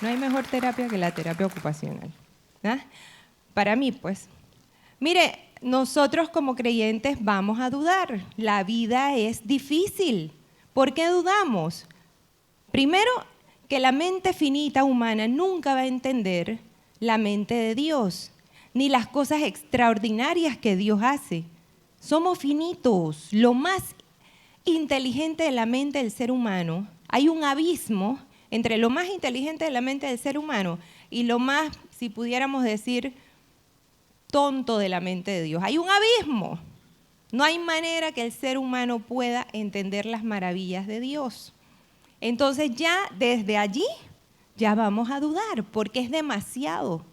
No hay mejor terapia que la terapia ocupacional. ¿Ah? Para mí, pues. Mire, nosotros como creyentes vamos a dudar. La vida es difícil. ¿Por qué dudamos? Primero, que la mente finita humana nunca va a entender la mente de Dios, ni las cosas extraordinarias que Dios hace. Somos finitos. Lo más inteligente de la mente del ser humano, hay un abismo entre lo más inteligente de la mente del ser humano y lo más, si pudiéramos decir, tonto de la mente de Dios. Hay un abismo. No hay manera que el ser humano pueda entender las maravillas de Dios. Entonces ya desde allí ya vamos a dudar porque es demasiado.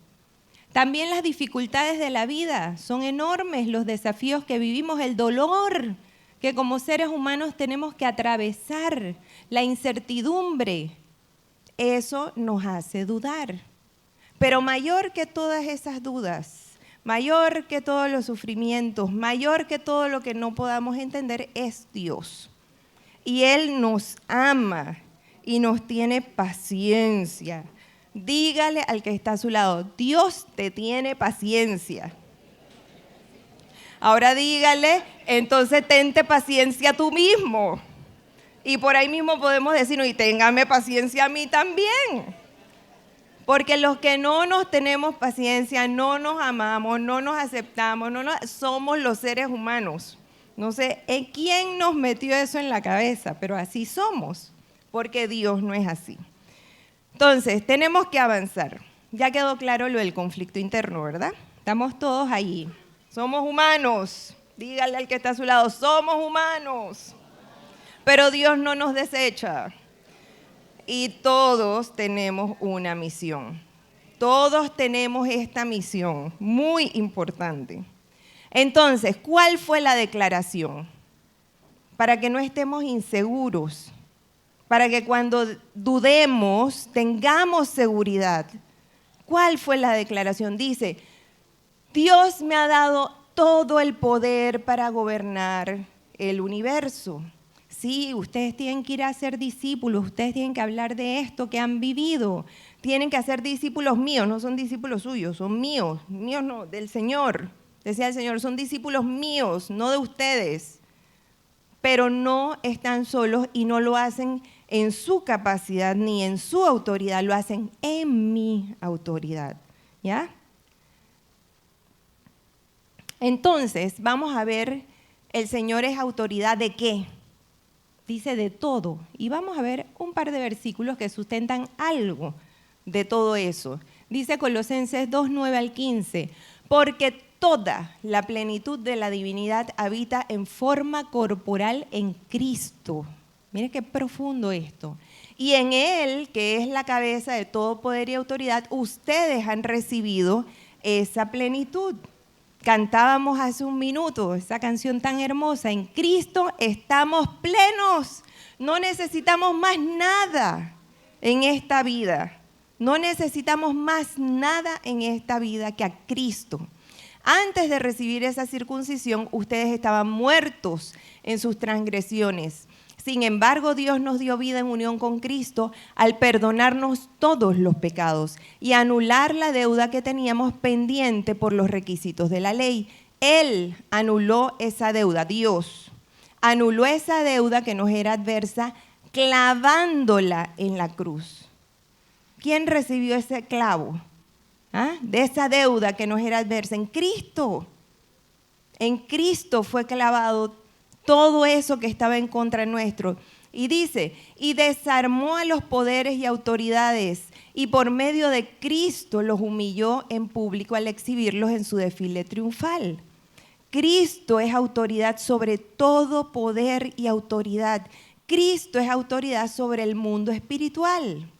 También las dificultades de la vida son enormes, los desafíos que vivimos, el dolor que como seres humanos tenemos que atravesar, la incertidumbre, eso nos hace dudar. Pero mayor que todas esas dudas, mayor que todos los sufrimientos, mayor que todo lo que no podamos entender es Dios. Y Él nos ama y nos tiene paciencia. Dígale al que está a su lado, Dios te tiene paciencia. Ahora dígale, entonces tente paciencia tú mismo. Y por ahí mismo podemos decir, y téngame paciencia a mí también. Porque los que no nos tenemos paciencia, no nos amamos, no nos aceptamos, somos los seres humanos. No sé en quién nos metió eso en la cabeza, pero así somos, porque Dios no es así. Entonces, tenemos que avanzar. Ya quedó claro lo del conflicto interno, ¿verdad? Estamos todos ahí. Somos humanos. Dígale al que está a su lado, somos humanos. Pero Dios no nos desecha. Y todos tenemos una misión. Todos tenemos esta misión muy importante. Entonces, ¿cuál fue la declaración? Para que no estemos inseguros, para que cuando dudemos tengamos seguridad. ¿Cuál fue la declaración? Dice, Dios me ha dado todo el poder para gobernar el universo. Sí, ustedes tienen que ir a ser discípulos, ustedes tienen que hablar de esto que han vivido, tienen que hacer discípulos míos, no son discípulos suyos, son míos no, del Señor. Decía el Señor, son discípulos míos, no de ustedes, pero no están solos y no lo hacen en su capacidad ni en su autoridad, lo hacen en mi autoridad, ¿ya? Entonces, vamos a ver, el Señor es autoridad ¿de qué? Dice de todo. Y vamos a ver un par de versículos que sustentan algo de todo eso. Dice Colosenses 2, 9 al 15, porque toda la plenitud de la divinidad habita en forma corporal en Cristo. Mire qué profundo esto. Y en Él, que es la cabeza de todo poder y autoridad, ustedes han recibido esa plenitud. Cantábamos hace un minuto esa canción tan hermosa, en Cristo estamos plenos, no necesitamos más nada en esta vida, no necesitamos más nada en esta vida que a Cristo. Antes de recibir esa circuncisión, ustedes estaban muertos en sus transgresiones. Sin embargo, Dios nos dio vida en unión con Cristo al perdonarnos todos los pecados y anular la deuda que teníamos pendiente por los requisitos de la ley. Él anuló esa deuda, Dios anuló esa deuda que nos era adversa clavándola en la cruz. ¿Quién recibió ese clavo? De esa deuda que nos era adversa. En Cristo. En Cristo fue clavado todo eso que estaba en contra nuestro. Y dice, y desarmó a los poderes y autoridades, y por medio de Cristo los humilló en público al exhibirlos en su desfile triunfal. Cristo es autoridad sobre todo poder y autoridad. Cristo es autoridad sobre el mundo espiritual.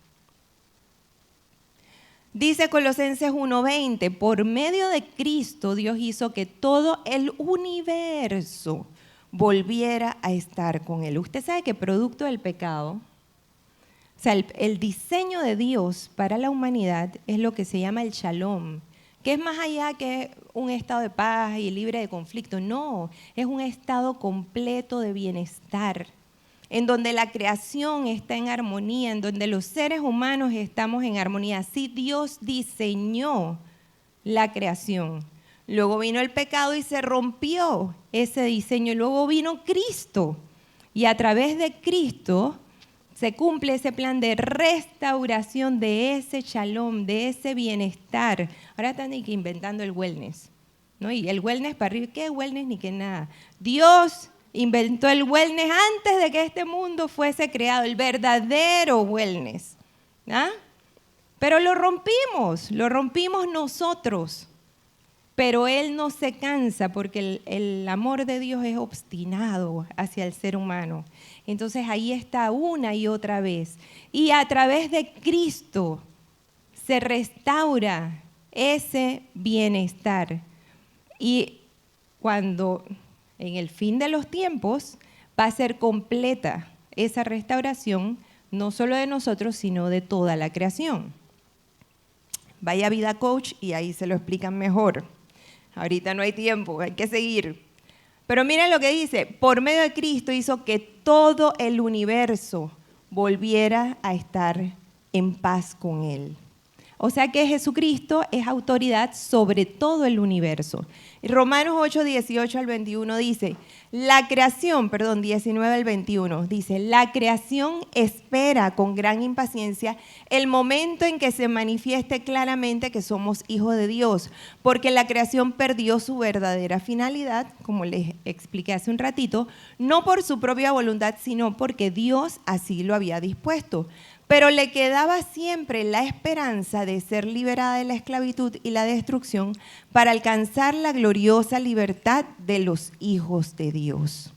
Dice Colosenses 1:20, por medio de Cristo Dios hizo que todo el universo volviera a estar con Él. Usted sabe que producto del pecado, o sea, el diseño de Dios para la humanidad es lo que se llama el shalom, que es más allá que un estado de paz y libre de conflicto. No, es un estado completo de bienestar. en donde la creación está en armonía, en donde los seres humanos estamos en armonía. Así Dios diseñó la creación. Luego vino el pecado y se rompió ese diseño. Luego vino Cristo. Y a través de Cristo se cumple ese plan de restauración de ese shalom, de ese bienestar. Ahora están inventando el wellness, ¿no? Y el wellness para arriba, ¿qué wellness ni qué nada? Dios inventó el wellness antes de que este mundo fuese creado, el verdadero wellness, ¿ah? Pero lo rompimos nosotros. Pero Él no se cansa porque el amor de Dios es obstinado hacia el ser humano. Entonces ahí está una y otra vez. Y a través de Cristo se restaura ese bienestar. Y cuando en el fin de los tiempos va a ser completa esa restauración, no solo de nosotros, sino de toda la creación. Vaya a Vida Coach y ahí se lo explican mejor. Ahorita no hay tiempo, hay que seguir. Pero miren lo que dice, por medio de Cristo hizo que todo el universo volviera a estar en paz con Él. O sea que Jesucristo es autoridad sobre todo el universo. Romanos 8, 18 al 21 dice, 19 al 21, dice, la creación espera con gran impaciencia el momento en que se manifieste claramente que somos hijos de Dios, porque la creación perdió su verdadera finalidad, como les expliqué hace un ratito, no por su propia voluntad, sino porque Dios así lo había dispuesto. Pero le quedaba siempre la esperanza de ser liberada de la esclavitud y la destrucción para alcanzar la gloriosa libertad de los hijos de Dios.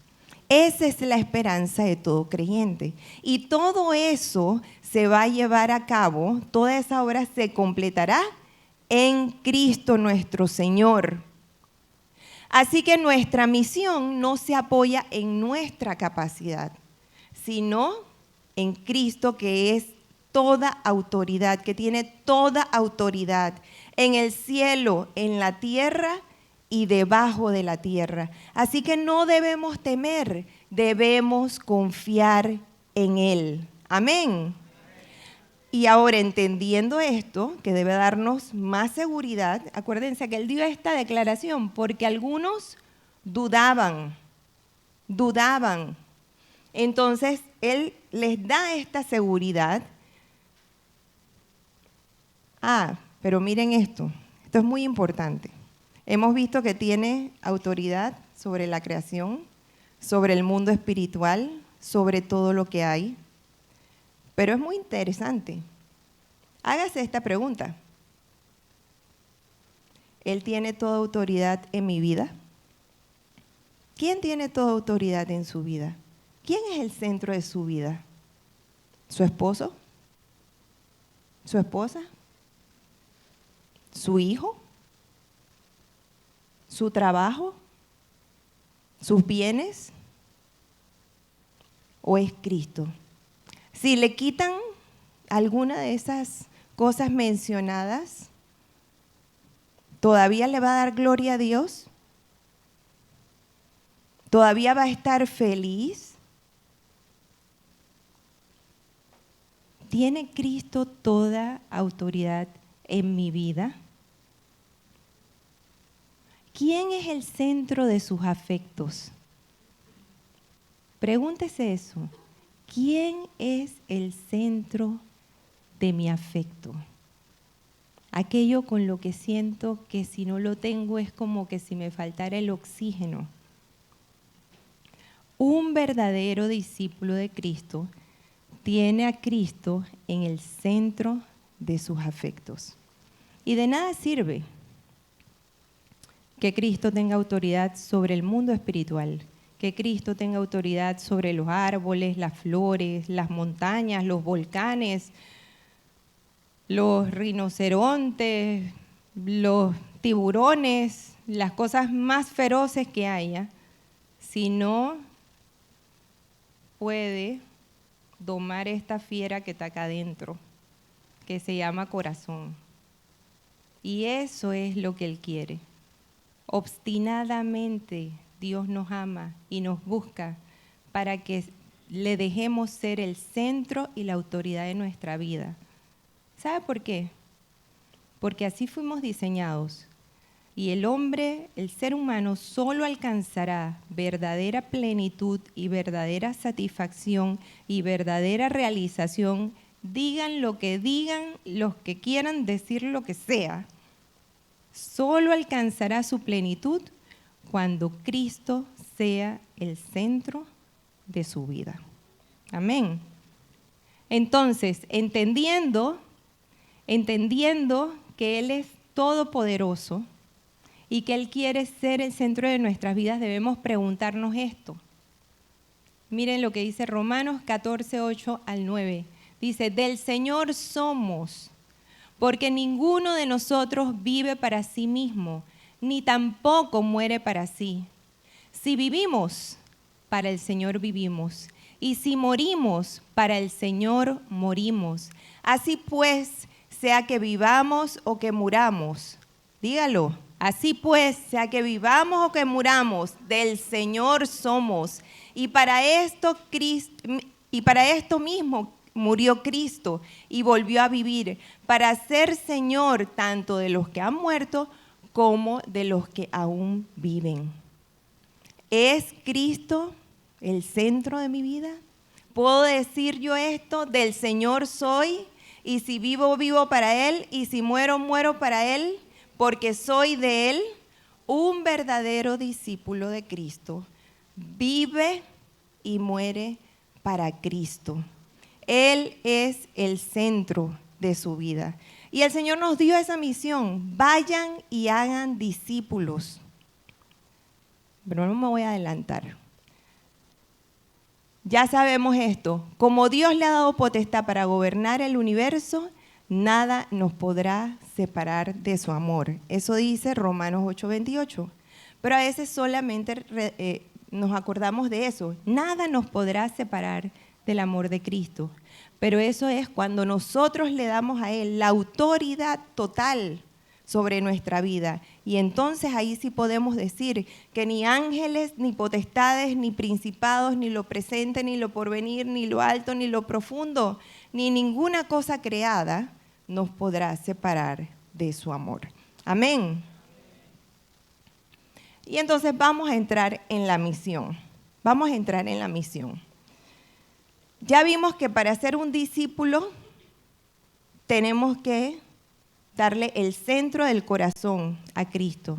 Esa es la esperanza de todo creyente. Y todo eso se va a llevar a cabo, toda esa obra se completará en Cristo nuestro Señor. Así que nuestra misión no se apoya en nuestra capacidad, sino en Cristo, que es toda autoridad, que tiene toda autoridad en el cielo, en la tierra y debajo de la tierra. Así que no debemos temer, debemos confiar en Él. Amén. Y ahora, entendiendo esto, que debe darnos más seguridad, acuérdense que Él dio esta declaración porque algunos dudaban. Entonces, Él les da esta seguridad. Pero miren esto es muy importante. Hemos visto que tiene autoridad sobre la creación, sobre el mundo espiritual, sobre todo lo que hay. Pero es muy interesante. Hágase esta pregunta. ¿Él tiene toda autoridad en mi vida? ¿Quién tiene toda autoridad en su vida? ¿Quién es el centro de su vida? ¿Su esposo? ¿Su esposa? ¿Su hijo? ¿Su trabajo? ¿Sus bienes? ¿O es Cristo? Si le quitan alguna de esas cosas mencionadas, ¿todavía le va a dar gloria a Dios? ¿Todavía va a estar feliz? ¿Tiene Cristo toda autoridad en mi vida? ¿Quién es el centro de sus afectos? Pregúntese eso. ¿Quién es el centro de mi afecto? Aquello con lo que siento que si no lo tengo es como que si me faltara el oxígeno. Un verdadero discípulo de Cristo tiene a Cristo en el centro de sus afectos. Y de nada sirve que Cristo tenga autoridad sobre el mundo espiritual, que Cristo tenga autoridad sobre los árboles, las flores, las montañas, los volcanes, los rinocerontes, los tiburones, las cosas más feroces que haya, si no puede domar esta fiera que está acá adentro, que se llama corazón. Y eso es lo que Él quiere. Obstinadamente Dios nos ama y nos busca para que le dejemos ser el centro y la autoridad de nuestra vida. ¿Sabe por qué? Porque así fuimos diseñados. Y el hombre, el ser humano, solo alcanzará verdadera plenitud y verdadera satisfacción y verdadera realización, digan lo que digan, los que quieran decir lo que sea. Solo alcanzará su plenitud cuando Cristo sea el centro de su vida. Amén. Entonces, entendiendo que Él es todopoderoso y que Él quiere ser el centro de nuestras vidas, debemos preguntarnos esto. Miren lo que dice Romanos 14, 8 al 9. Dice, del Señor somos, porque ninguno de nosotros vive para sí mismo, ni tampoco muere para sí. Si vivimos, para el Señor vivimos, y si morimos, para el Señor morimos. Así pues, sea que vivamos o que muramos, dígalo. Así pues, sea que vivamos o que muramos, del Señor somos. Y para esto mismo murió Cristo y volvió a vivir, para ser Señor tanto de los que han muerto como de los que aún viven. ¿Es Cristo el centro de mi vida? ¿Puedo decir yo esto? Del Señor soy, y si vivo, vivo para Él, y si muero, muero para Él, porque soy de Él. Un verdadero discípulo de Cristo vive y muere para Cristo. Él es el centro de su vida. Y el Señor nos dio esa misión: vayan y hagan discípulos. Pero no me voy a adelantar. Ya sabemos esto: como Dios le ha dado potestad para gobernar el universo, nada nos podrá separar de su amor. Eso dice Romanos 8:28. Pero a veces solamente nos acordamos de eso. Nada nos podrá separar del amor de Cristo. Pero eso es cuando nosotros le damos a Él la autoridad total sobre nuestra vida. Y entonces ahí sí podemos decir que ni ángeles, ni potestades, ni principados, ni lo presente, ni lo porvenir, ni lo alto, ni lo profundo, ni ninguna cosa creada nos podrá separar de su amor. Amén. Y entonces vamos a entrar en la misión. Vamos a entrar en la misión. Ya vimos que para ser un discípulo tenemos que darle el centro del corazón a Cristo.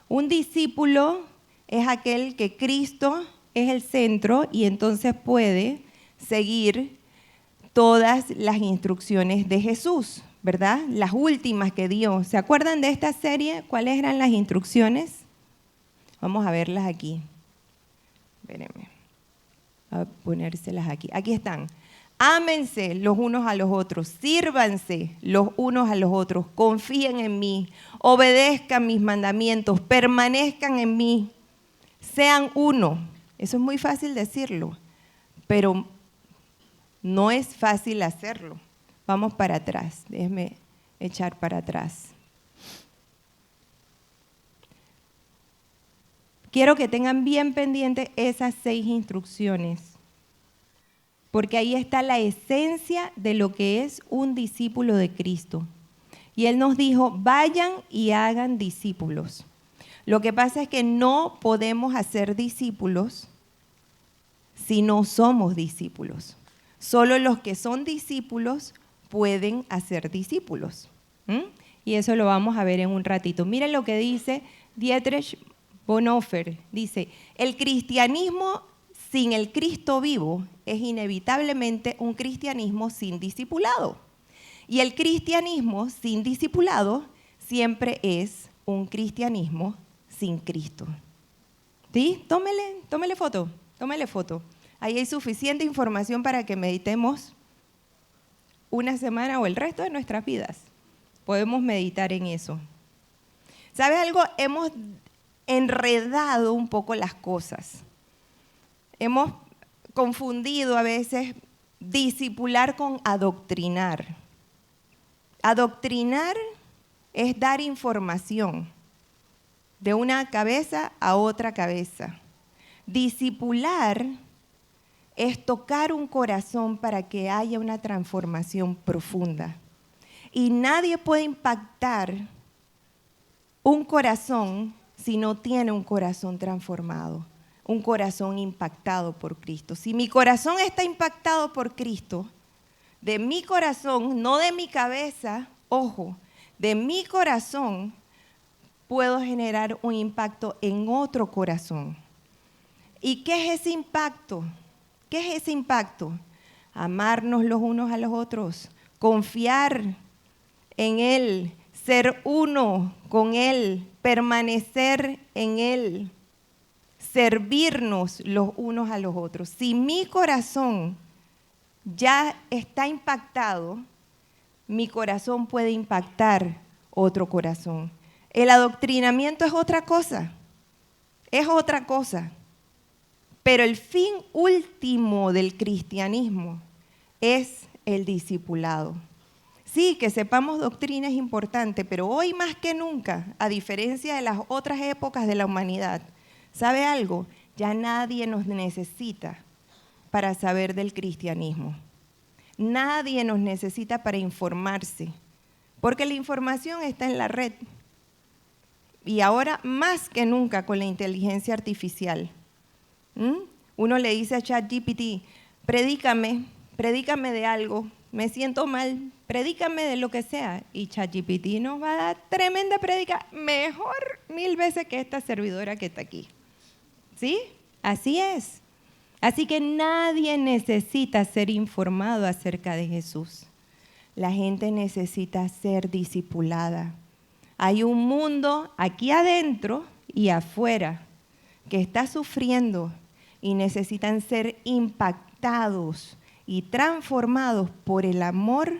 Un discípulo es aquel que Cristo es el centro y entonces puede seguir todas las instrucciones de Jesús, ¿verdad? Las últimas que dio. ¿Se acuerdan de esta serie? ¿Cuáles eran las instrucciones? Vamos a verlas aquí. Espérenme. A ponérselas aquí. Aquí están. Ámense los unos a los otros, sírvanse los unos a los otros, confíen en mí, obedezcan mis mandamientos, permanezcan en mí, sean uno. Eso es muy fácil decirlo, pero no es fácil hacerlo. Vamos para atrás, déjenme echar para atrás. Quiero que tengan bien pendientes esas 6 instrucciones, porque ahí está la esencia de lo que es un discípulo de Cristo. Y Él nos dijo, vayan y hagan discípulos. Lo que pasa es que no podemos hacer discípulos si no somos discípulos. Solo los que son discípulos pueden hacer discípulos. Y eso lo vamos a ver en un ratito. Miren lo que dice Dietrich Bonhoeffer. Dice, el cristianismo sin el Cristo vivo es inevitablemente un cristianismo sin discipulado. Y el cristianismo sin discipulado siempre es un cristianismo sin Cristo. ¿Sí? Tómele foto. Ahí hay suficiente información para que meditemos una semana o el resto de nuestras vidas. Podemos meditar en eso. ¿Sabes algo? Hemos enredado un poco las cosas. Hemos confundido a veces discipular con adoctrinar. Adoctrinar es dar información de una cabeza a otra cabeza. Discipular es tocar un corazón para que haya una transformación profunda. Y nadie puede impactar un corazón si no tiene un corazón transformado, un corazón impactado por Cristo. Si mi corazón está impactado por Cristo, de mi corazón, no de mi cabeza, ojo, de mi corazón puedo generar un impacto en otro corazón. ¿Y qué es ese impacto? ¿Qué es ese impacto? Amarnos los unos a los otros, confiar en Él, ser uno con Él, permanecer en Él, servirnos los unos a los otros. Si mi corazón ya está impactado, mi corazón puede impactar otro corazón. El adoctrinamiento es otra cosa, pero el fin último del cristianismo es el discipulado. Sí, que sepamos doctrina es importante, pero hoy más que nunca, a diferencia de las otras épocas de la humanidad, ¿sabe algo? Ya nadie nos necesita para saber del cristianismo. Nadie nos necesita para informarse, porque la información está en la red. Y ahora más que nunca con la inteligencia artificial. Uno le dice a ChatGPT, predícame de algo, me siento mal, predícame de lo que sea. Y ChatGPT nos va a dar tremenda prédica, mejor 1000 veces que esta servidora que está aquí. ¿Sí? Así es. Así que nadie necesita ser informado acerca de Jesús. La gente necesita ser discipulada. Hay un mundo aquí adentro y afuera que está sufriendo y necesitan ser impactados y transformados por el amor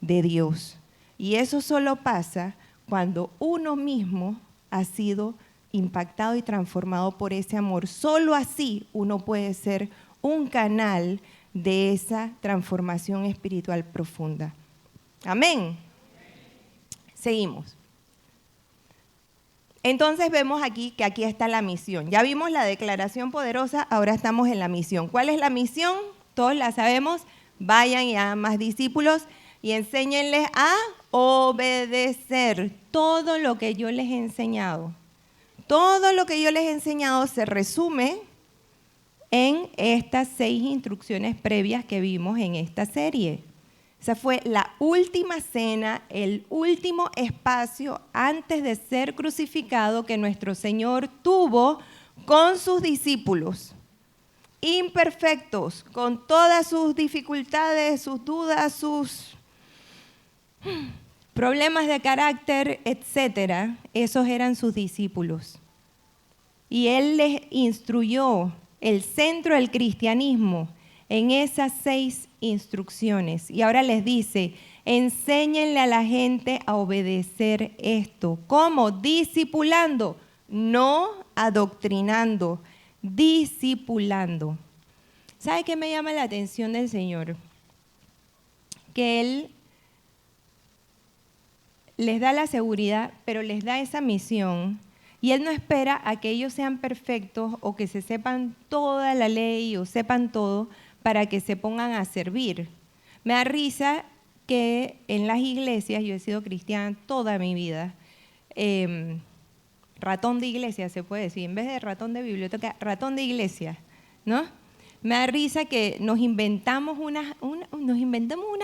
de Dios. Y eso solo pasa cuando uno mismo ha sido impactado y transformado por ese amor. Solo así uno puede ser un canal de esa transformación espiritual profunda. Amén. Seguimos. Entonces vemos aquí que aquí está la misión. Ya vimos la declaración poderosa, ahora estamos en la misión. ¿Cuál es la misión? Todos la sabemos. Vayan y hagan más discípulos y enséñenles a obedecer todo lo que yo les he enseñado. Todo lo que yo les he enseñado se resume en estas 6 instrucciones previas que vimos en esta serie. Esa fue la última cena, el último espacio antes de ser crucificado que nuestro Señor tuvo con sus discípulos, imperfectos, con todas sus dificultades, sus dudas, sus problemas de carácter, etcétera. Esos eran sus discípulos. Y Él les instruyó el centro del cristianismo en esas 6 instrucciones. Y ahora les dice, enséñenle a la gente a obedecer esto. ¿Cómo? Discipulando, no adoctrinando, discipulando. ¿Sabe qué me llama la atención del Señor? Que Él les da la seguridad, pero les da esa misión. Y Él no espera a que ellos sean perfectos o que se sepan toda la ley o sepan todo para que se pongan a servir. Me da risa que en las iglesias, yo he sido cristiana toda mi vida, ratón de iglesia se puede decir, en vez de ratón de biblioteca, ratón de iglesia, ¿no? Me da risa que nos inventamos unas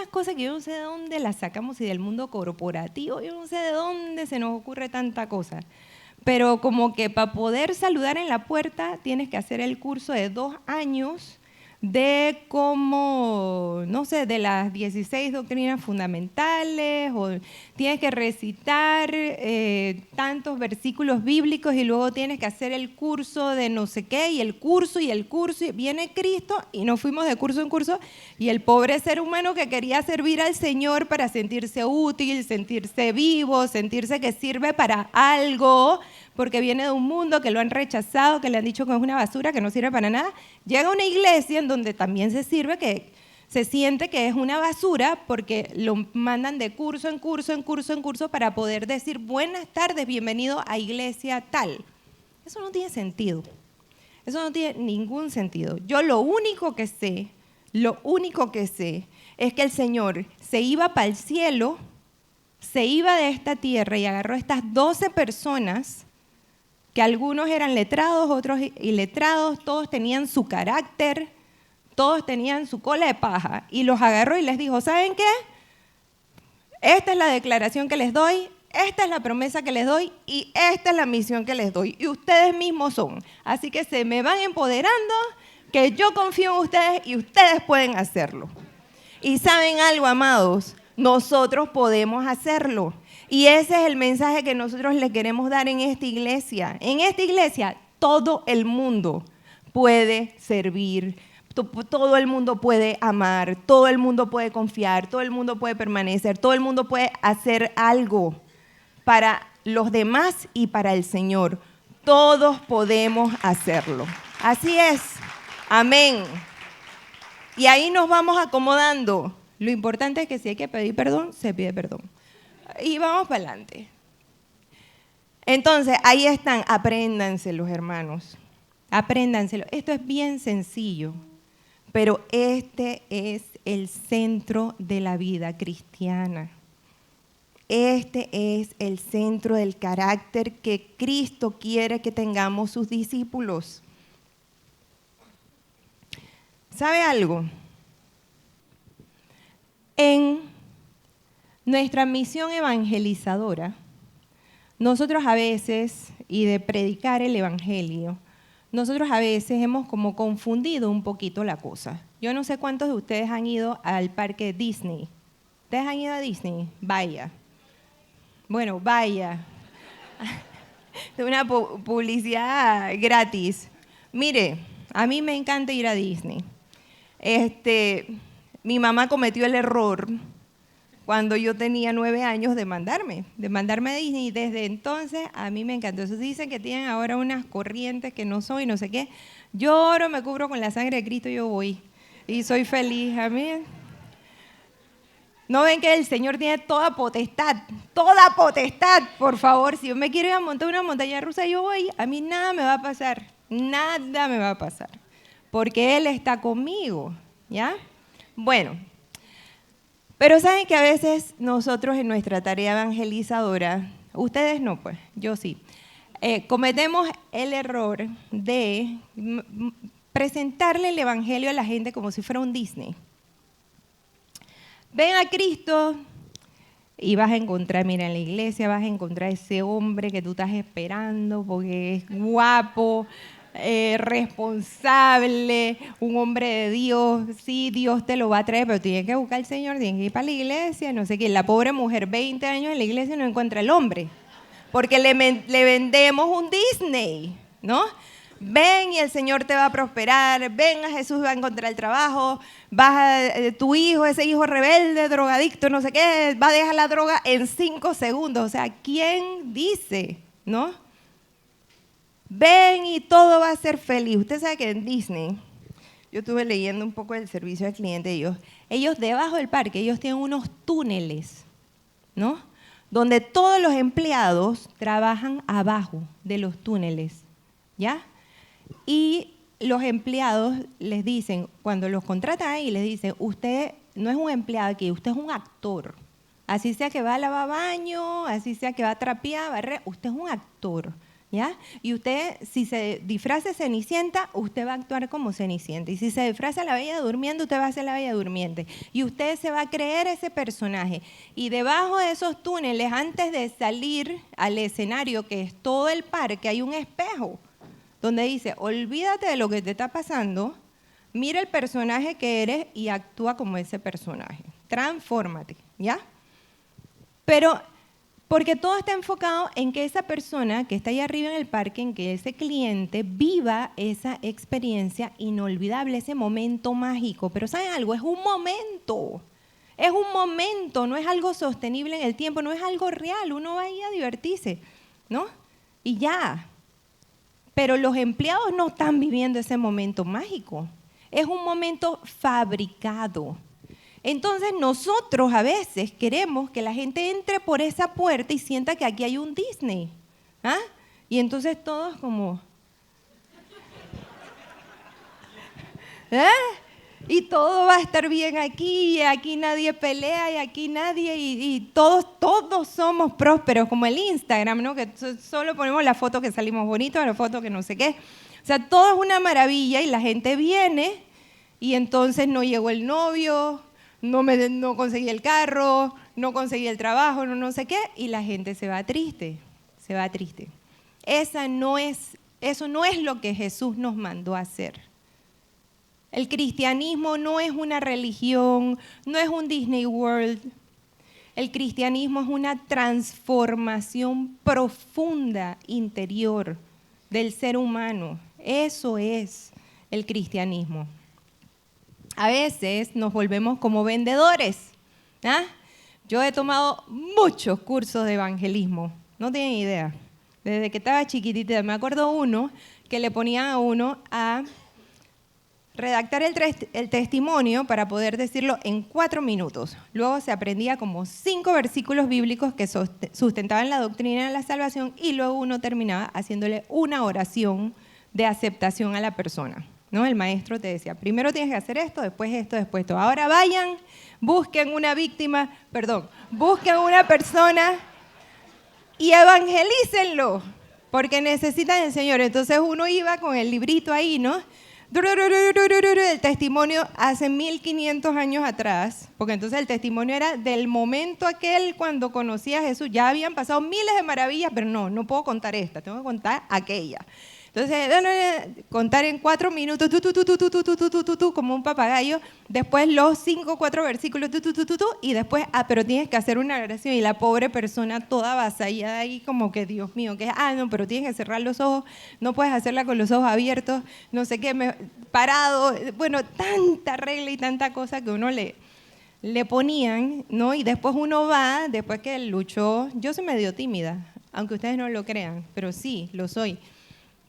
cosas que yo no sé de dónde las sacamos y del mundo corporativo, yo no sé de dónde se nos ocurre tanta cosa. Pero como que para poder saludar en la puerta tienes que hacer el curso de 2 años de cómo, no sé, de las 16 doctrinas fundamentales, o tienes que recitar tantos versículos bíblicos y luego tienes que hacer el curso de no sé qué, y el curso, y viene Cristo y nos fuimos de curso en curso, y el pobre ser humano que quería servir al Señor para sentirse útil, sentirse vivo, sentirse que sirve para algo, porque viene de un mundo que lo han rechazado, que le han dicho que es una basura, que no sirve para nada, llega a una iglesia en donde también se siente que es una basura porque lo mandan de curso en curso para poder decir buenas tardes, bienvenido a iglesia tal. Eso no tiene sentido. Eso no tiene ningún sentido. Yo lo único que sé es que el Señor se iba para el cielo, se iba de esta tierra y agarró a estas 12 personas, que algunos eran letrados, otros iletrados, todos tenían su carácter, todos tenían su cola de paja, y los agarró y les dijo, ¿saben qué? Esta es la declaración que les doy, esta es la promesa que les doy y esta es la misión que les doy. Y ustedes mismos son. Así que se me van empoderando, que yo confío en ustedes y ustedes pueden hacerlo. Y ¿saben algo, amados? Nosotros podemos hacerlo. Y ese es el mensaje que nosotros le queremos dar en esta iglesia. En esta iglesia todo el mundo puede servir, todo el mundo puede amar, todo el mundo puede confiar, todo el mundo puede permanecer, todo el mundo puede hacer algo para los demás y para el Señor. Todos podemos hacerlo. Así es. Amén. Y ahí nos vamos acomodando. Lo importante es que si hay que pedir perdón, se pide perdón. Y vamos para adelante. Entonces, ahí están. Apréndanselos, hermanos. Apréndanselo. Esto es bien sencillo, pero este es el centro de la vida cristiana. Este es el centro del carácter que Cristo quiere que tengamos sus discípulos. ¿Sabe algo? En nuestra misión evangelizadora, nosotros a veces, y de predicar el evangelio, nosotros a veces hemos como confundido un poquito la cosa. Yo no sé cuántos de ustedes han ido al parque Disney. ¿Ustedes han ido a Disney? Vaya. Bueno, vaya. De una publicidad gratis. Mire, a mí me encanta ir a Disney. Mi mamá cometió el error cuando yo tenía 9 años de mandarme a Disney, y desde entonces a mí me encantó. Eso dicen que tienen ahora unas corrientes que no son y no sé qué. Yo oro, me cubro con la sangre de Cristo y yo voy. Y soy feliz, amén. ¿No ven que el Señor tiene toda potestad, por favor? Si yo me quiero ir a montar una montaña rusa, yo voy, a mí nada me va a pasar, porque Él está conmigo, ¿ya? Bueno, pero saben que a veces nosotros en nuestra tarea evangelizadora, ustedes no, pues, yo sí, cometemos el error de presentarle el evangelio a la gente como si fuera un Disney. Ven a Cristo y vas a encontrar, mira, en la iglesia vas a encontrar ese hombre que tú estás esperando porque es guapo, responsable, un hombre de Dios. Sí, Dios te lo va a traer, pero tienes que buscar al Señor, tienes que ir para la iglesia, no sé qué. La pobre mujer, 20 años en la iglesia, no encuentra el hombre, porque le vendemos un Disney, ¿no? Ven y el Señor te va a prosperar, ven a Jesús, va a encontrar el trabajo, tu hijo, ese hijo rebelde, drogadicto, no sé qué, va a dejar la droga en 5 segundos. O sea, ¿quién dice, no? Ven y todo va a ser feliz. Usted sabe que en Disney, yo estuve leyendo un poco del servicio al cliente de ellos debajo del parque, ellos tienen unos túneles, ¿no? Donde todos los empleados trabajan abajo de los túneles, ¿ya? Y los empleados les dicen, cuando los contratan ahí, les dicen, usted no es un empleado aquí, usted es un actor. Así sea que va a lavar baño, así sea que va a trapear, barrer, usted es un actor, ¿ya? Y usted, si se disfraza de Cenicienta, usted va a actuar como Cenicienta. Y si se disfraza la Bella Durmiente, usted va a ser la Bella Durmiente. Y usted se va a creer ese personaje. Y debajo de esos túneles, antes de salir al escenario, que es todo el parque, hay un espejo donde dice, olvídate de lo que te está pasando, mira el personaje que eres y actúa como ese personaje. Transfórmate, ¿ya? Pero, porque todo está enfocado en que esa persona que está ahí arriba en el parque, en que ese cliente viva esa experiencia inolvidable, ese momento mágico. Pero ¿saben algo? Es un momento, no es algo sostenible en el tiempo, no es algo real, uno va ahí a divertirse, ¿no? Y ya. Pero los empleados no están viviendo ese momento mágico. Es un momento fabricado. Entonces nosotros a veces queremos que la gente entre por esa puerta y sienta que aquí hay un Disney. ¿Ah? Y entonces todos como... ¿eh? Y todo va a estar bien aquí, y aquí nadie pelea, y aquí nadie, y todos somos prósperos, como el Instagram, ¿no? Que solo ponemos la foto que salimos bonitos, la foto que no sé qué. O sea, todo es una maravilla y la gente viene y entonces no llegó el novio, no conseguí el carro, no conseguí el trabajo, no sé qué, y la gente se va triste, se va triste. Eso no es lo que Jesús nos mandó a hacer. El cristianismo no es una religión, no es un Disney World. El cristianismo es una transformación profunda interior del ser humano. Eso es el cristianismo. A veces nos volvemos como vendedores. ¿Ah? Yo he tomado muchos cursos de evangelismo, no tienen idea. Desde que estaba chiquitita, me acuerdo uno que le ponían a uno a redactar el testimonio para poder decirlo en 4 minutos. Luego se aprendía como 5 versículos bíblicos que sustentaban la doctrina de la salvación y luego uno terminaba haciéndole una oración de aceptación a la persona, ¿no? El maestro te decía, primero tienes que hacer esto, después esto, después esto. Ahora vayan, busquen una persona y evangelícenlo, porque necesitan el Señor. Entonces uno iba con el librito ahí, ¿no? El testimonio hace 1500 años atrás, porque entonces el testimonio era del momento aquel cuando conocí a Jesús. Ya habían pasado miles de maravillas, pero no puedo contar esta, tengo que contar aquella. Entonces, contar en 4 minutos, como un papagayo, después los 5 o 4 versículos, y después, pero tienes que hacer una oración, y la pobre persona toda vasallada ahí como que, Dios mío, no, pero tienes que cerrar los ojos, no puedes hacerla con los ojos abiertos, no sé qué, parado, bueno, tanta regla y tanta cosa que uno le ponían, ¿no? Y después uno va, después que luchó, yo soy medio tímida, aunque ustedes no lo crean, pero sí, lo soy.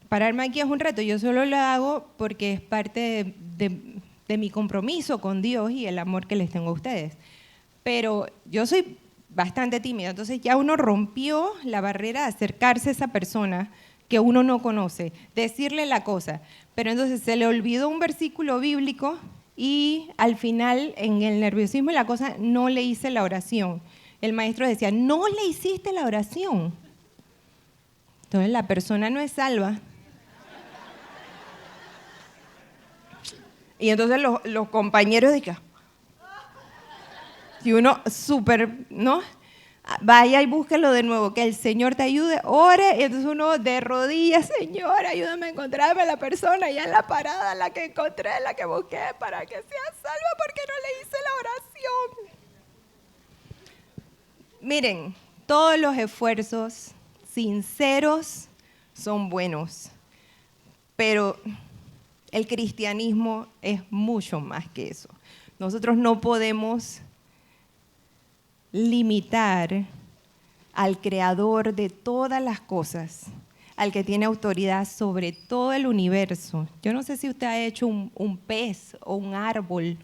Pararme aquí es un reto, yo solo lo hago porque es parte de mi compromiso con Dios y el amor que les tengo a ustedes. Pero yo soy bastante tímida, entonces ya uno rompió la barrera de acercarse a esa persona que uno no conoce, decirle la cosa, pero entonces se le olvidó un versículo bíblico y al final en el nerviosismo y la cosa no le hice la oración. El maestro decía, no le hiciste la oración. Entonces la persona no es salva. Y entonces los compañeros dicen, si uno súper, ¿no? Vaya y búsquelo de nuevo, que el Señor te ayude, ore, y entonces uno de rodillas, Señor, ayúdame a encontrarme a la persona, ya en la parada, la que encontré, la que busqué, para que sea salva, porque no le hice la oración. Miren, todos los esfuerzos sinceros son buenos, pero el cristianismo es mucho más que eso. Nosotros no podemos limitar al creador de todas las cosas, al que tiene autoridad sobre todo el universo. Yo no sé si usted ha hecho un pez o un árbol.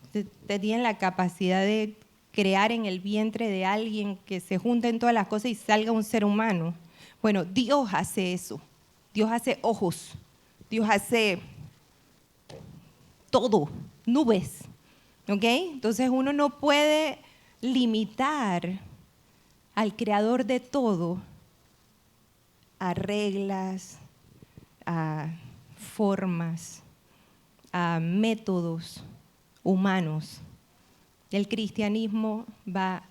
Usted tiene la capacidad de crear en el vientre de alguien que se junten todas las cosas y salga un ser humano. Bueno, Dios hace eso. Dios hace ojos. Dios hace todo, nubes, ¿ok? Entonces uno no puede limitar al creador de todo a reglas, a formas, a métodos humanos. El cristianismo va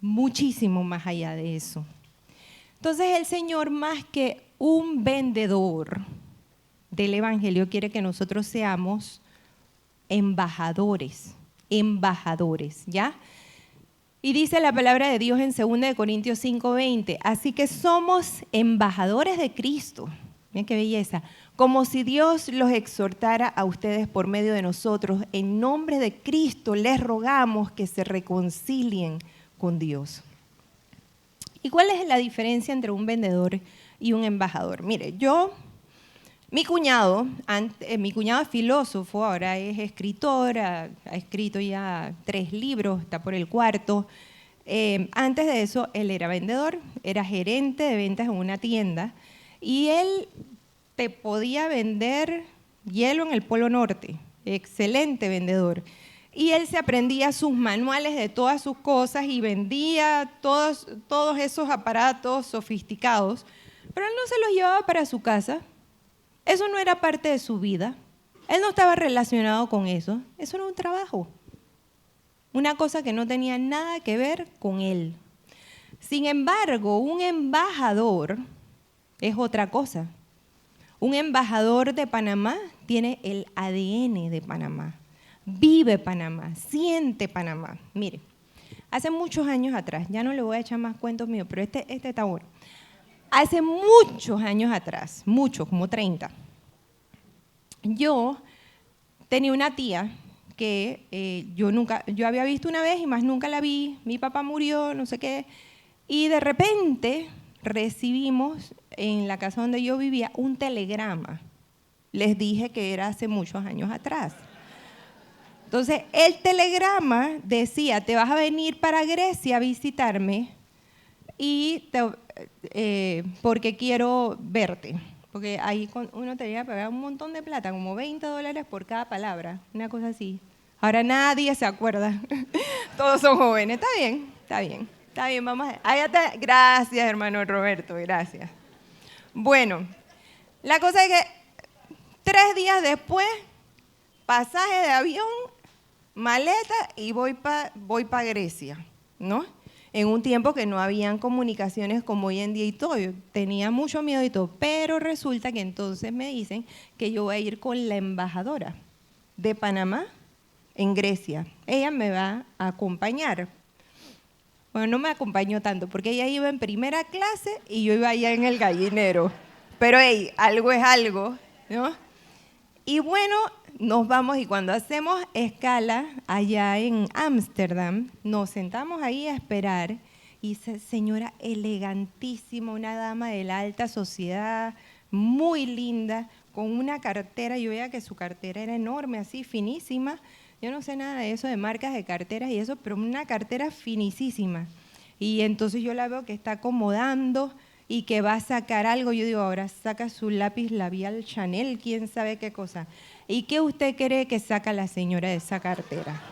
muchísimo más allá de eso. Entonces el Señor, más que un vendedor del Evangelio, quiere que nosotros seamos embajadores, ¿ya? Y dice la palabra de Dios en 2 Corintios 5:20, así que somos embajadores de Cristo. Miren qué belleza. Como si Dios los exhortara a ustedes por medio de nosotros, en nombre de Cristo les rogamos que se reconcilien con Dios. ¿Y cuál es la diferencia entre un vendedor y un embajador? Mire, mi cuñado es filósofo, ahora es escritor, ha escrito ya 3 libros, está por el 4. Antes de eso, él era vendedor, era gerente de ventas en una tienda y él te podía vender hielo en el Polo Norte, excelente vendedor. Y él se aprendía sus manuales de todas sus cosas y vendía todos esos aparatos sofisticados, pero él no se los llevaba para su casa. Eso no era parte de su vida. Él no estaba relacionado con eso. Eso era un trabajo. Una cosa que no tenía nada que ver con él. Sin embargo, un embajador es otra cosa. Un embajador de Panamá tiene el ADN de Panamá. Vive Panamá, siente Panamá. Mire, hace muchos años atrás, ya no le voy a echar más cuentos míos, pero este está bueno. Hace muchos años atrás, muchos, como 30, yo tenía una tía que yo había visto una vez y más nunca la vi. Mi papá murió, no sé qué, y de repente recibimos en la casa donde yo vivía un telegrama. Les dije que era hace muchos años atrás. Entonces, el telegrama decía, te vas a venir para Grecia a visitarme porque quiero verte. Porque ahí uno tenía que pagar un montón de plata, como $20 por cada palabra, una cosa así. Ahora nadie se acuerda. Todos son jóvenes. Está bien, está bien. Está bien, vamos a... Ahí está. Gracias, hermano Roberto, gracias. Bueno, la cosa es que 3 días después, pasaje de avión, maleta y voy pa Grecia, ¿no? En un tiempo que no habían comunicaciones como hoy en día y todo. Yo tenía mucho miedo y todo, pero resulta que entonces me dicen que yo voy a ir con la embajadora de Panamá en Grecia. Ella me va a acompañar. Bueno, no me acompañó tanto, porque ella iba en primera clase y yo iba allá en el gallinero. Pero, hey, algo es algo, ¿no? Y bueno, nos vamos y cuando hacemos escala allá en Ámsterdam, nos sentamos ahí a esperar y esa señora elegantísima, una dama de la alta sociedad, muy linda, con una cartera, yo veía que su cartera era enorme, así, finísima. Yo no sé nada de eso, de marcas de carteras y eso, pero una cartera finísima. Y entonces yo la veo que está acomodando y que va a sacar algo. Yo digo, ahora saca su lápiz labial Chanel, quién sabe qué cosa. ¿Y qué usted cree que saca la señora de esa cartera?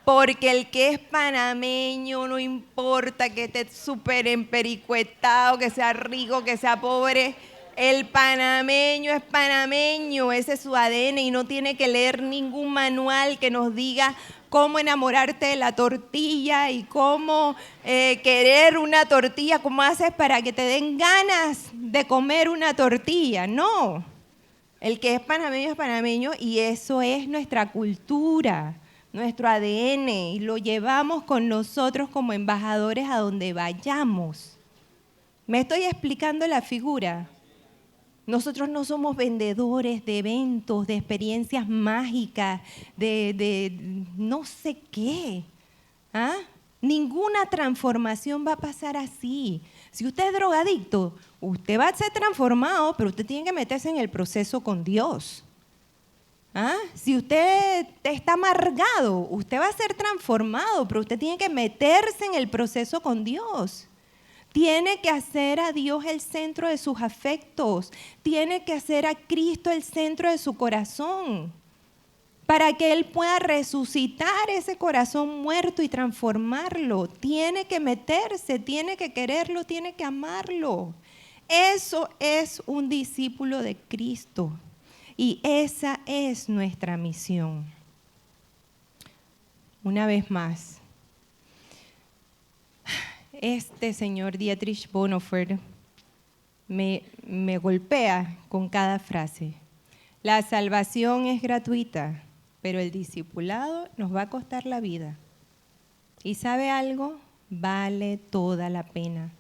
Porque el que es panameño, no importa que esté súper empericuetado, que sea rico, que sea pobre, el panameño es panameño, ese es su ADN y no tiene que leer ningún manual que nos diga cómo enamorarte de la tortilla y cómo querer una tortilla, cómo haces para que te den ganas de comer una tortilla. No, el que es panameño y eso es nuestra cultura, nuestro ADN y lo llevamos con nosotros como embajadores a donde vayamos. ¿Me estoy explicando la figura? Nosotros no somos vendedores de eventos, de experiencias mágicas, de no sé qué. ¿Ah? Ninguna transformación va a pasar así. Si usted es drogadicto, usted va a ser transformado, pero usted tiene que meterse en el proceso con Dios. ¿Ah? Si usted está amargado, usted va a ser transformado, pero usted tiene que meterse en el proceso con Dios. Tiene que hacer a Dios el centro de sus afectos. Tiene que hacer a Cristo el centro de su corazón. Para que Él pueda resucitar ese corazón muerto y transformarlo. Tiene que meterse, tiene que quererlo, tiene que amarlo. Eso es un discípulo de Cristo. Y esa es nuestra misión. Una vez más. Este señor Dietrich Bonhoeffer me golpea con cada frase. La salvación es gratuita, pero el discipulado nos va a costar la vida. ¿Y sabe algo? Vale toda la pena,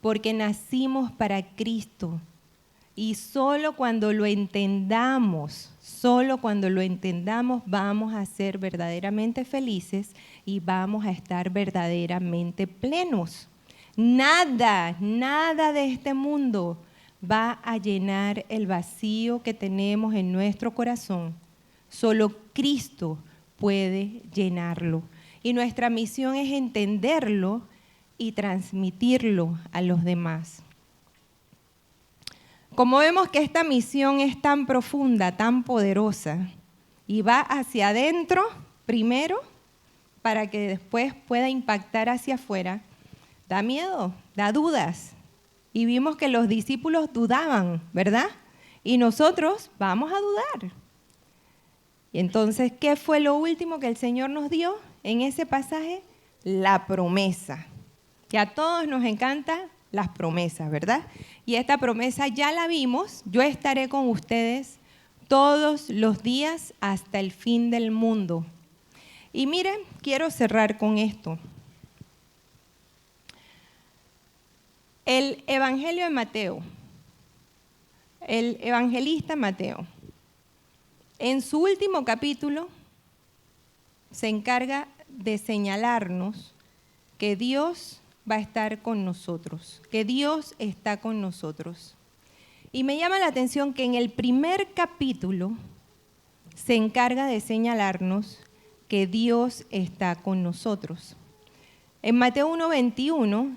porque nacimos para Cristo. Y solo cuando lo entendamos vamos a ser verdaderamente felices y vamos a estar verdaderamente plenos. Nada de este mundo va a llenar el vacío que tenemos en nuestro corazón. Solo Cristo puede llenarlo. Y nuestra misión es entenderlo y transmitirlo a los demás. Como vemos que esta misión es tan profunda, tan poderosa, y va hacia adentro primero para que después pueda impactar hacia afuera, da miedo, da dudas. Y vimos que los discípulos dudaban, ¿verdad? Y nosotros vamos a dudar. Y entonces, ¿qué fue lo último que el Señor nos dio en ese pasaje? La promesa. Que a todos nos encantan las promesas, ¿verdad? Y esta promesa ya la vimos, yo estaré con ustedes todos los días hasta el fin del mundo. Y miren, quiero cerrar con esto. El Evangelio de Mateo, el evangelista Mateo, en su último capítulo se encarga de señalarnos que Dios va a estar con nosotros, que Dios está con nosotros. Y me llama la atención que en el primer capítulo se encarga de señalarnos que Dios está con nosotros. En Mateo 1:21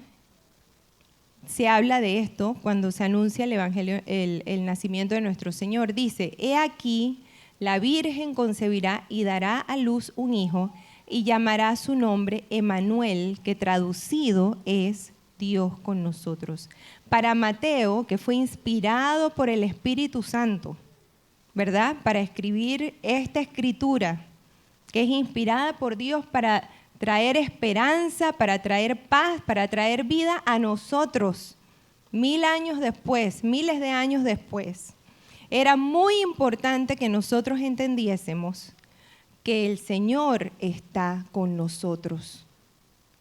se habla de esto cuando se anuncia el evangelio, el nacimiento de nuestro Señor. Dice, he aquí, la Virgen concebirá y dará a luz un hijo y llamará su nombre Emmanuel, que traducido es Dios con nosotros. Para Mateo, que fue inspirado por el Espíritu Santo, ¿verdad? Para escribir esta escritura, que es inspirada por Dios para traer esperanza, para traer paz, para traer vida a nosotros, 1000 años después, miles de años después. Era muy importante que nosotros entendiésemos que el Señor está con nosotros.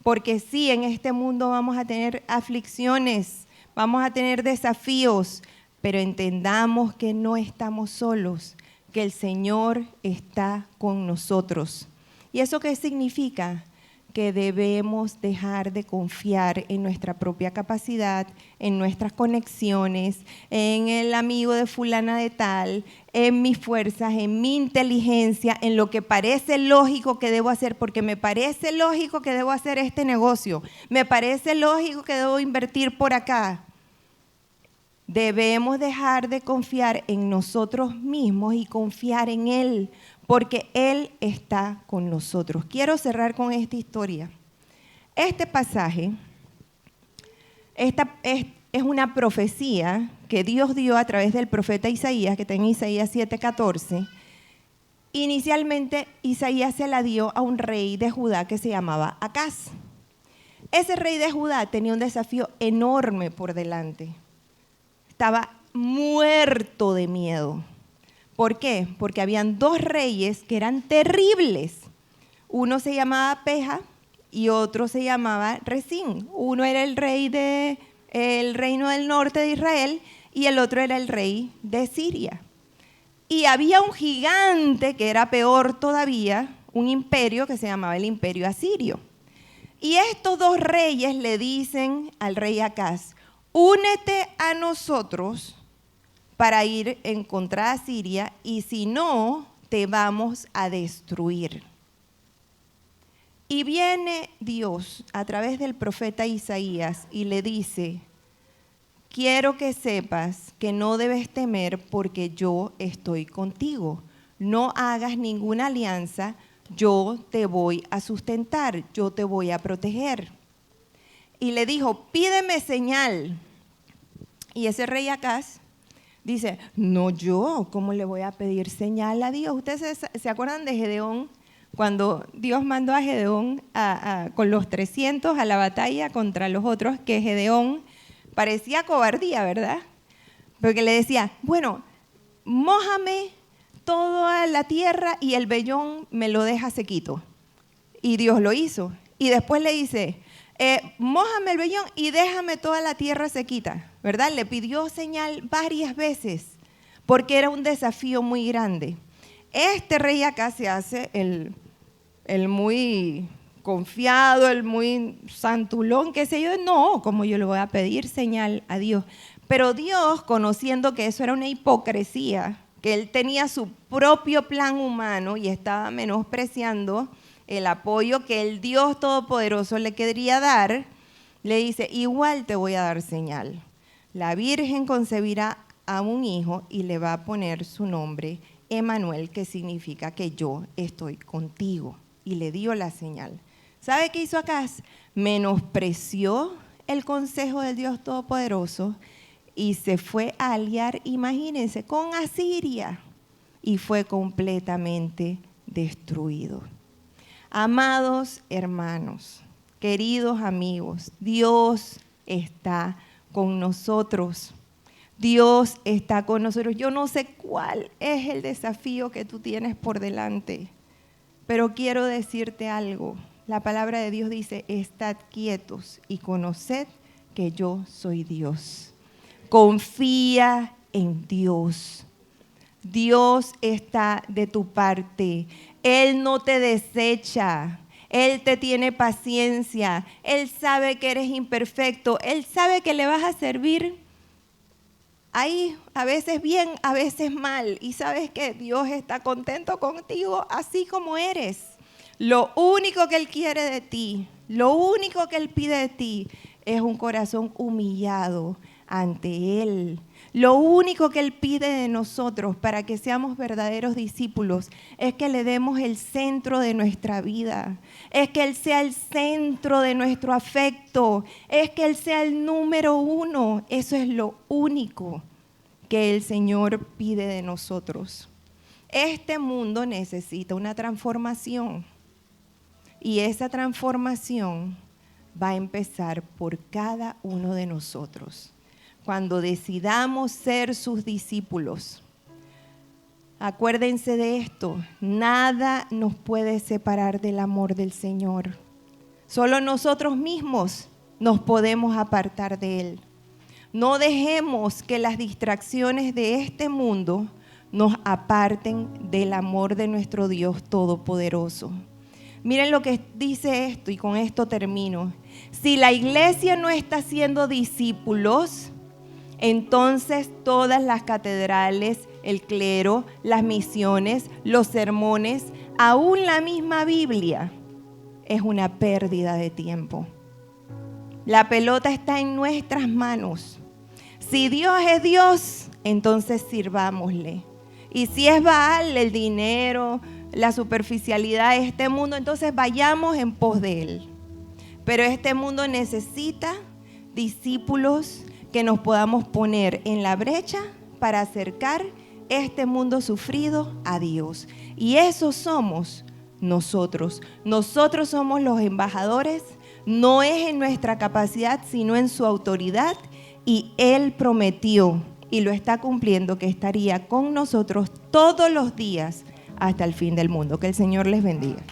Porque sí, en este mundo vamos a tener aflicciones, vamos a tener desafíos, pero entendamos que no estamos solos, que el Señor está con nosotros. ¿Y eso qué significa? Que debemos dejar de confiar en nuestra propia capacidad, en nuestras conexiones, en el amigo de fulana de tal, en mis fuerzas, en mi inteligencia, en lo que parece lógico que debo hacer, porque me parece lógico que debo hacer este negocio, me parece lógico que debo invertir por acá. Debemos dejar de confiar en nosotros mismos y confiar en Él, porque Él está con nosotros. Quiero cerrar con esta historia. Este pasaje es una profecía que Dios dio a través del profeta Isaías, que está en Isaías 7:14. Inicialmente, Isaías se la dio a un rey de Judá que se llamaba Acaz. Ese rey de Judá tenía un desafío enorme por delante. Estaba muerto de miedo. ¿Por qué? Porque habían dos reyes que eran terribles. Uno se llamaba Peja y otro se llamaba Resín. Uno era el rey del reino del norte de Israel y el otro era el rey de Siria. Y había un gigante que era peor todavía, un imperio que se llamaba el imperio asirio. Y estos dos reyes le dicen al rey Acaz, únete a nosotros para ir en contra de Siria y si no, te vamos a destruir. Y viene Dios a través del profeta Isaías y le dice, quiero que sepas que no debes temer porque yo estoy contigo. No hagas ninguna alianza, yo te voy a sustentar, yo te voy a proteger. Y le dijo, pídeme señal. Y ese rey Acaz dice, no yo, ¿cómo le voy a pedir señal a Dios? ¿Ustedes se acuerdan de Gedeón? Cuando Dios mandó a Gedeón con los 300 a la batalla contra los otros, que Gedeón parecía cobardía, ¿verdad? Porque le decía, bueno, mójame toda la tierra y el vellón me lo deja sequito. Y Dios lo hizo. Y después le dice, mójame el vellón y déjame toda la tierra sequita, ¿verdad? Le pidió señal varias veces porque era un desafío muy grande. Este rey acá se hace el muy confiado, el muy santulón, qué sé yo. No, como yo le voy a pedir señal a Dios. Pero Dios, conociendo que eso era una hipocresía, que él tenía su propio plan humano y estaba menospreciando el apoyo que el Dios Todopoderoso le quería dar, le dice, igual te voy a dar señal. La Virgen concebirá a un hijo y le va a poner su nombre Emmanuel, que significa que yo estoy contigo. Y le dio la señal. ¿Sabe qué hizo Acaz? Menospreció el consejo del Dios Todopoderoso y se fue a aliar, imagínense, con Asiria, y fue completamente destruido. Amados hermanos, queridos amigos, Dios está con nosotros. Dios está con nosotros. Yo no sé cuál es el desafío que tú tienes por delante, pero quiero decirte algo. La palabra de Dios dice, estad quietos y conoced que yo soy Dios. Confía en Dios. Dios está de tu parte. Él no te desecha. Él te tiene paciencia. Él sabe que eres imperfecto. Él sabe que le vas a servir ahí, a veces bien, a veces mal. Y sabes que Dios está contento contigo así como eres. Lo único que Él quiere de ti, lo único que Él pide de ti es un corazón humillado ante Él. Lo único que Él pide de nosotros para que seamos verdaderos discípulos es que le demos el centro de nuestra vida, es que Él sea el centro de nuestro afecto, es que Él sea el número uno. Eso es lo único que el Señor pide de nosotros. Este mundo necesita una transformación y esa transformación va a empezar por cada uno de nosotros. Cuando decidamos ser sus discípulos, acuérdense de esto, nada nos puede separar del amor del Señor. Solo nosotros mismos nos podemos apartar de Él. No dejemos que las distracciones de este mundo nos aparten del amor de nuestro Dios Todopoderoso. Miren lo que dice esto y con esto termino. Si la iglesia no está haciendo discípulos, entonces todas las catedrales, el clero, las misiones, los sermones, aún la misma Biblia, es una pérdida de tiempo. La pelota está en nuestras manos. Si Dios es Dios, entonces sirvámosle. Y si es Baal, el dinero, la superficialidad de este mundo, entonces vayamos en pos de Él. Pero este mundo necesita discípulos que nos podamos poner en la brecha para acercar este mundo sufrido a Dios. Y eso somos nosotros. Nosotros somos los embajadores, no es en nuestra capacidad, sino en su autoridad. Y Él prometió, y lo está cumpliendo, que estaría con nosotros todos los días hasta el fin del mundo. Que el Señor les bendiga.